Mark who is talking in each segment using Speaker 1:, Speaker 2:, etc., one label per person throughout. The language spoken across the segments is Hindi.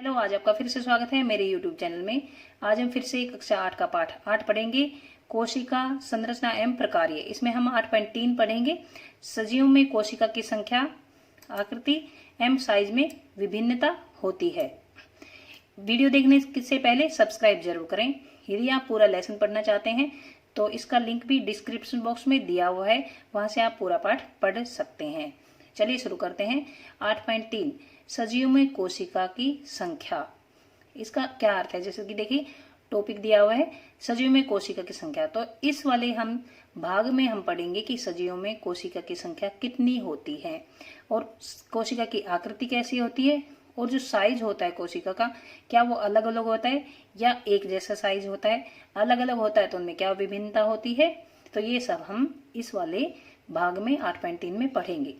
Speaker 1: हेलो, आज आपका फिर से स्वागत है मेरे YouTube चैनल में। आज हम फिर से कक्षा 8 का पाठ 8 पढ़ेंगे, कोशिका संरचना एवं प्रकार्य। इसमें हम 8.3 पढ़ेंगे। सजीव में कोशिका की संख्या, आकृति एवं साइज में विभिन्नता होती है। वीडियो देखने से पहले सब्सक्राइब जरूर करें। यदि आप पूरा लेसन पढ़ना चाहते हैं तो इसका लिंक भी डिस्क्रिप्शन बॉक्स में दिया हुआ है, वहां से आप पूरा पाठ पढ़ सकते हैं। चलिए शुरू करते हैं। 8.3 सजीव में कोशिका की संख्या। इसका क्या अर्थ है? जैसे कि देखिए टॉपिक दिया हुआ है सजीव में कोशिका की संख्या। तो इस वाले हम भाग में हम पढ़ेंगे कि सजीव में कोशिका की संख्या कितनी होती है और कोशिका की आकृति कैसी होती है, और जो साइज होता है कोशिका का, क्या वो अलग अलग होता है या एक जैसा साइज होता है, अलग अलग होता है तो उनमें क्या विभिन्नता होती है। तो ये सब हम इस वाले भाग में 8.3 में पढ़ेंगे।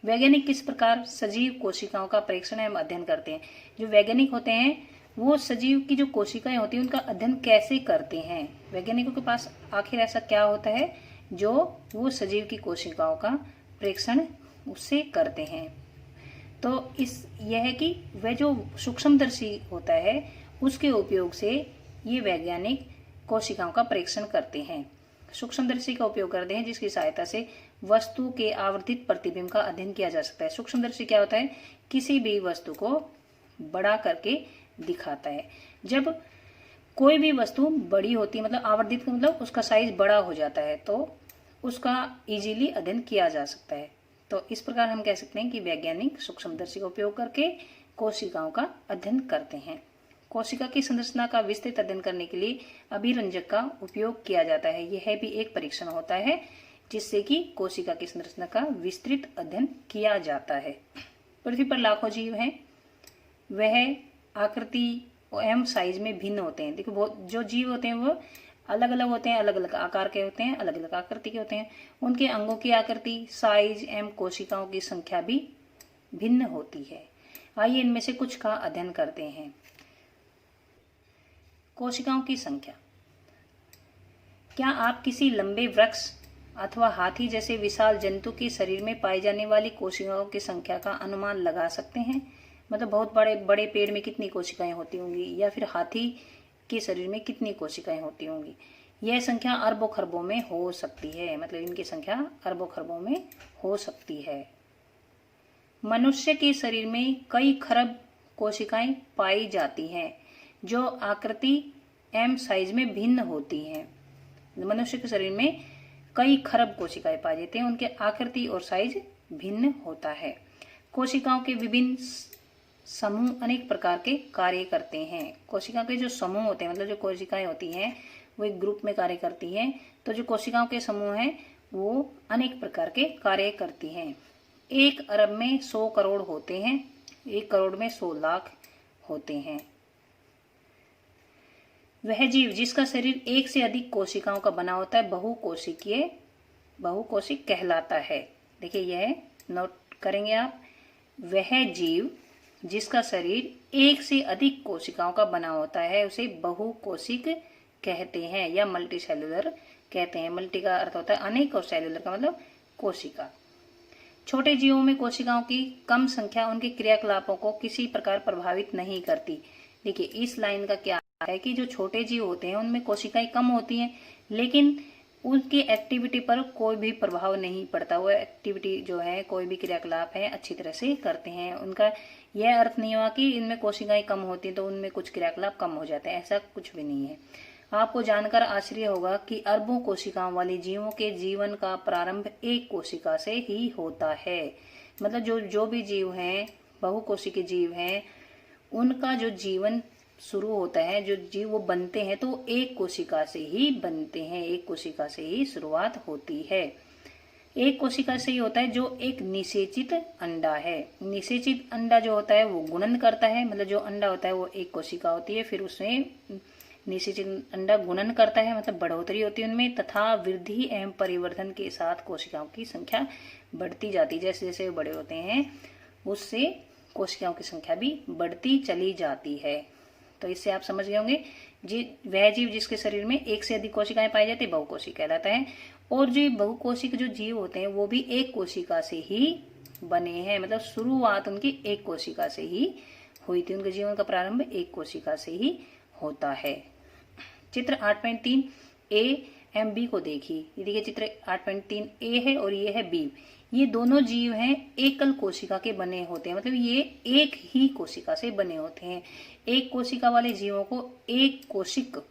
Speaker 1: वैज्ञानिक किस प्रकार सजीव कोशिकाओं का परीक्षण एवं अध्ययन करते हैं। जो वैज्ञानिक होते हैं वो सजीव की जो कोशिकाएं होती हैं उनका अध्ययन कैसे करते हैं। वैज्ञानिकों के पास आखिर ऐसा क्या होता है जो वो सजीव की कोशिकाओं का परीक्षण उससे करते हैं। तो यह है कि वह जो सूक्ष्मदर्शी होता है उसके उपयोग से ये वैज्ञानिक कोशिकाओं का परीक्षण करते हैं। सूक्ष्मदर्शी का उपयोग करते हैं जिसकी सहायता से वस्तु के आवर्धित प्रतिबिंब का अध्ययन किया जा सकता है। सूक्ष्मदर्शी क्या होता है? किसी भी वस्तु को बड़ा करके दिखाता है। जब कोई भी वस्तु बड़ी होती है, मतलब आवर्धित मतलब उसका साइज बड़ा हो जाता है, तो उसका इजीली अध्ययन किया जा सकता है। तो इस प्रकार हम कह सकते हैं कि वैज्ञानिक सूक्ष्मदर्शी का उपयोग करके कोशिकाओं का अध्ययन करते हैं। कोशिका की संरचना का विस्तृत अध्ययन करने के लिए अभिरंजक का उपयोग किया जाता है। यह भी एक परीक्षण होता है जिससे कि कोशिका की संरचना का विस्तृत अध्ययन किया जाता है। पृथ्वी पर लाखों जीव हैं, वह आकृति एवं साइज में भिन्न होते हैं। देखो बहुत जो जीव होते हैं वो अलग अलग होते हैं, अलग अलग आकार के होते हैं, अलग अलग आकृति के होते हैं। उनके अंगों की आकृति, साइज एवं कोशिकाओं की संख्या भी भिन्न होती है। आइए इनमें से कुछ का अध्ययन करते हैं। कोशिकाओं की संख्या। क्या आप किसी लंबे वृक्ष अथवा हाथी जैसे विशाल जंतु के शरीर में पाई जाने वाली कोशिकाओं की संख्या का अनुमान लगा सकते हैं? मतलब बहुत बड़े बड़े पेड़ में कितनी कोशिकाएं होती होंगी, या फिर हाथी के शरीर में कितनी कोशिकाएं होती होंगी। यह संख्या अरबों खरबों में हो सकती है, मतलब इनकी संख्या अरबों खरबों में हो सकती है। मनुष्य के शरीर में कई खरब कोशिकाएं पाई जाती हैं जो आकृति एवं साइज में भिन्न होती हैं। मनुष्य के शरीर में कई खरब कोशिकाएं पाई जाती हैं, उनके आकृति और साइज भिन्न होता है। कोशिकाओं के विभिन्न समूह अनेक प्रकार के कार्य करते हैं। कोशिकाओं के जो समूह होते हैं, मतलब जो कोशिकाएं होती हैं वो एक ग्रुप में कार्य करती हैं। तो जो कोशिकाओं के समूह हैं वो अनेक प्रकार के कार्य करती हैं। 1 अरब में 100 करोड़ होते हैं, 1 करोड़ में 100 लाख होते हैं। वह जीव जिसका शरीर एक से अधिक कोशिकाओं का बना होता है बहुकोशिक कहलाता है। देखिए यह नोट करेंगे आप। वह जीव जिसका शरीर एक से अधिक कोशिकाओं का बना होता है उसे बहुकोशिक कहते हैं या मल्टी सेलुलर कहते हैं। मल्टी का अर्थ होता है अनेक और सेलुलर का मतलब कोशिका। छोटे जीवों में कोशिकाओं की कम संख्या उनके क्रियाकलापों को किसी प्रकार प्रभावित नहीं करती। देखिए इस लाइन का क्या है कि जो छोटे जीव होते हैं उनमें कोशिकाएं कम होती हैं, लेकिन उनकी एक्टिविटी पर कोई भी प्रभाव नहीं पड़ता। वो एक्टिविटी जो है, कोई भी क्रियाकलाप है, अच्छी तरह से करते हैं। उनका यह अर्थ नहीं हुआ कि इनमें कोशिकाएं कम होती हैं तो उनमें कुछ क्रियाकलाप कम हो जाते हैं, ऐसा कुछ भी नहीं है। आपको जानकर आश्चर्य होगा कि अरबों कोशिकाओं वाले जीवों के जीवन का प्रारंभ एक कोशिका से ही होता है। मतलब जो भी जीव हैं, बहुकोशिकीय जीव हैं, उनका जो जीवन शुरू होता है, जो जीव वो बनते हैं तो एक कोशिका से ही बनते हैं, एक कोशिका से ही शुरुआत होती है। एक कोशिका से ही होता है जो एक निषेचित अंडा है। निषेचित अंडा जो होता है वो गुणन करता है, मतलब जो अंडा होता है वो एक कोशिका होती है, फिर उसमें निषेचित अंडा गुणन करता है, मतलब बढ़ोतरी होती है उनमें, तथा वृद्धि एवं परिवर्धन के साथ कोशिकाओं की संख्या बढ़ती जाती है। जैसे जैसे बड़े होते हैं उससे कोशिकाओं की संख्या भी बढ़ती चली जाती है। तो इससे आप समझ गए होंगे वह जीव जिसके शरीर में एक से अधिक कोशिकाएं पाई जाती है बहुकोशिक कहलाता है। और जो बहुकोशिक जो जीव होते हैं वो भी एक कोशिका से ही बने हैं, मतलब शुरुआत उनकी एक कोशिका से ही हुई थी। उनके जीवन का प्रारंभ एक कोशिका से ही होता है। चित्र 8.3 ए एम बी को देखिए। ये देखिए चित्र 8.3 ए है और ये है बी। ये दोनों जीव हैं एकल कोशिका के बने होते हैं, मतलब ये एक ही कोशिका से बने होते हैं। एक कोशिका वाले जीवों को एक कोशिक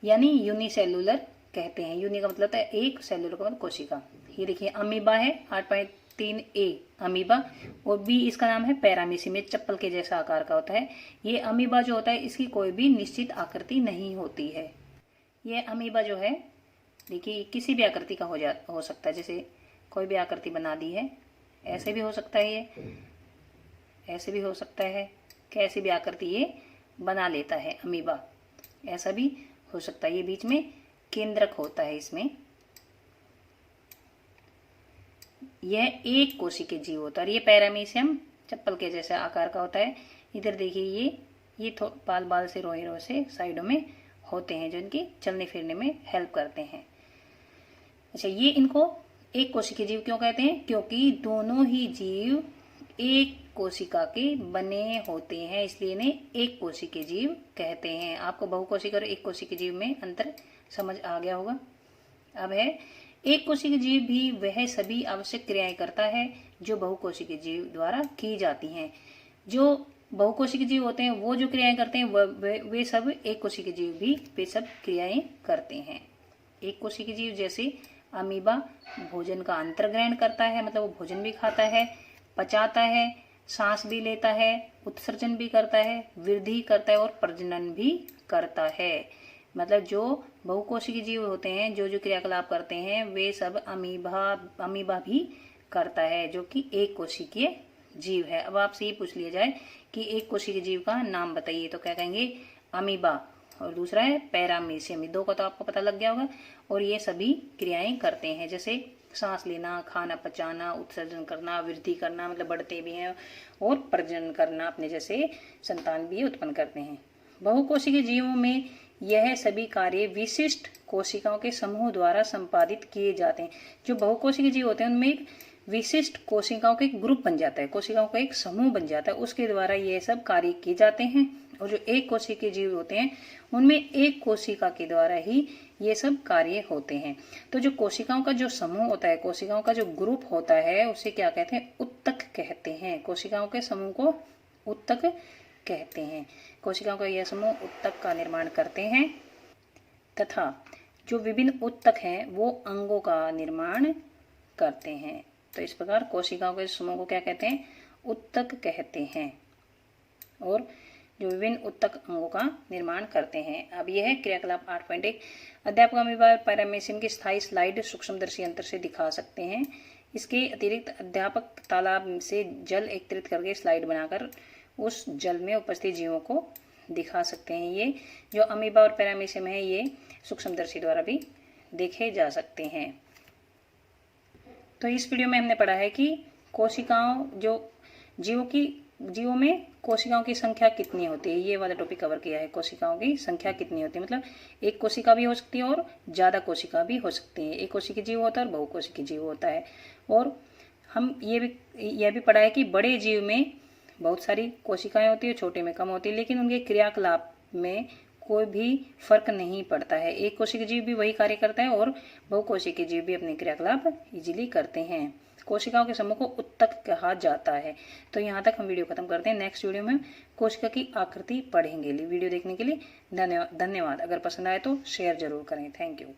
Speaker 1: यानी यूनिसेलुलर कहते हैं। यूनि का मतलब है एक, सेलुलर का मतलब कोशिका। ये देखिए अमीबा है 8.3 ए अमीबा, और बी इसका नाम है पैरामीशियम। ये चप्पल के जैसा आकार का होता है। ये अमीबा जो होता है इसकी कोई भी निश्चित आकृति नहीं होती है। ये अमीबा जो है देखिए किसी भी आकृति का हो सकता है, जैसे कोई भी आकृति बना दी है, ऐसे भी हो सकता है, ये ऐसे भी हो सकता है, कैसी भी आकृति ये बना लेता है अमीबा। ऐसा भी हो सकता है। ये बीच में केंद्रक होता है इसमें। यह एक कोशिकीय जीव होता है। और ये पैरामीशियम चप्पल के जैसे आकार का होता है। इधर देखिए ये बाल बाल से रोए से साइडों में होते हैं जो इनकी चलने फिरने में हेल्प करते हैं। अच्छा, ये इनको एक कोशिकीय जीव क्यों कहते हैं? क्योंकि दोनों ही जीव एक कोशिका के बने होते हैं, इसलिए इन्हें एक कोशिकीय जीव कहते हैं। आपको बहुकोशिकीय और एक कोशिकीय जीव में अंतर समझ आ गया होगा। अब है एक कोशिकीय जीव भी वह सभी आवश्यक क्रियाएं करता है जो बहुकोशिकीय जीव द्वारा की जाती हैं। जो बहुकोशिकीय जीव होते हैं वो जो क्रियाएं करते हैं वे सब एक कोशिकीय जीव भी वे सब क्रियाएं करते हैं। एक कोशिकीय जीव जैसे अमीबा भोजन का अंतर्ग्रहण करता है, मतलब वो भोजन भी खाता है, पचाता है, सांस भी लेता है, उत्सर्जन भी करता है, वृद्धि करता है और प्रजनन भी करता है। मतलब जो बहुकोशिकीय जीव होते हैं जो जो क्रियाकलाप करते हैं वे सब अमीबा भी करता है, जो कि एक कोशिकीय जीव है। अब आपसे ये पूछ लिया जाए कि एक कोशिकीय जीव का नाम बताइए, तो क्या कहेंगे? अमीबा, और दूसरा है पैरामीशियम। दो का तो आपको पता लग गया होगा। और ये सभी क्रियाएं करते हैं, जैसे सांस लेना, खाना पचाना, उत्सर्जन करना, वृद्धि करना, मतलब बढ़ते भी हैं, और प्रजनन करना, अपने जैसे संतान भी उत्पन्न करते हैं। बहुकोशिकीय जीवों में यह सभी कार्य विशिष्ट कोशिकाओं के समूह द्वारा संपादित किए जाते हैं। जो बहुकोशिकीय जीव होते हैं उनमें एक विशिष्ट कोशिकाओं का एक ग्रुप बन जाता है, कोशिकाओं का एक समूह बन जाता है, उसके द्वारा ये सब कार्य किए जाते हैं। और जो एक कोशिकीय जीव होते हैं उनमें एक कोशिका के द्वारा ही ये सब कार्य होते हैं। तो जो कोशिकाओं का जो समूह होता है, कोशिकाओं का जो ग्रुप होता है, उसे क्या कहते हैं? उत्तक कहते हैं। कोशिकाओं के समूह को उत्तक कहते हैं। कोशिकाओं का यह समूह उत्तक का निर्माण करते हैं तथा जो विभिन्न उत्तक हैं वो अंगों का निर्माण करते हैं। तो इस प्रकार कोशिकाओं के समूह को क्या कहते हैं? उत्तक कहते हैं, और जो विभिन्न उत्तक अंगों का निर्माण करते हैं। अब यह है क्रियाकलाप 8.1। अध्यापक अमीबा पैरामीशियम की स्थायी स्लाइड सूक्ष्मदर्शी यंत्र से दिखा सकते हैं। इसके अतिरिक्त अध्यापक तालाब से जल एकत्रित करके स्लाइड बनाकर उस जल में उपस्थित जीवों को दिखा सकते हैं। ये जो अमीबा और पैरामीशियम है ये सूक्ष्मदर्शी द्वारा भी देखे जा सकते हैं। तो इस वीडियो में हमने पढ़ा है कि कोशिकाओं जो जीवों में कोशिकाओं की संख्या कितनी होती है, ये वाला टॉपिक कवर किया है। कोशिकाओं की संख्या कितनी होती है, मतलब एक कोशिका भी हो सकती है और ज्यादा कोशिका भी हो सकती है। एक कोशिकीय जीव होता है और बहुकोशिकीय जीव होता है। और हम यह भी पढ़ा है कि बड़े जीव में बहुत सारी कोशिकाएं होती है, छोटे में कम होती है, लेकिन उनके क्रियाकलाप में कोई भी फर्क नहीं पड़ता है। एक कोशिकीय जीव भी वही कार्य करता है और बहुकोशिकीय जीव भी अपने क्रियाकलाप इजीली करते हैं। कोशिकाओं के समूह को उत्तक कहा जाता है। तो यहाँ तक हम वीडियो खत्म करते हैं। नेक्स्ट वीडियो में कोशिका की आकृति पढ़ेंगे। वीडियो देखने के लिए धन्यवाद। अगर पसंद आए तो शेयर जरूर करें। Thank you.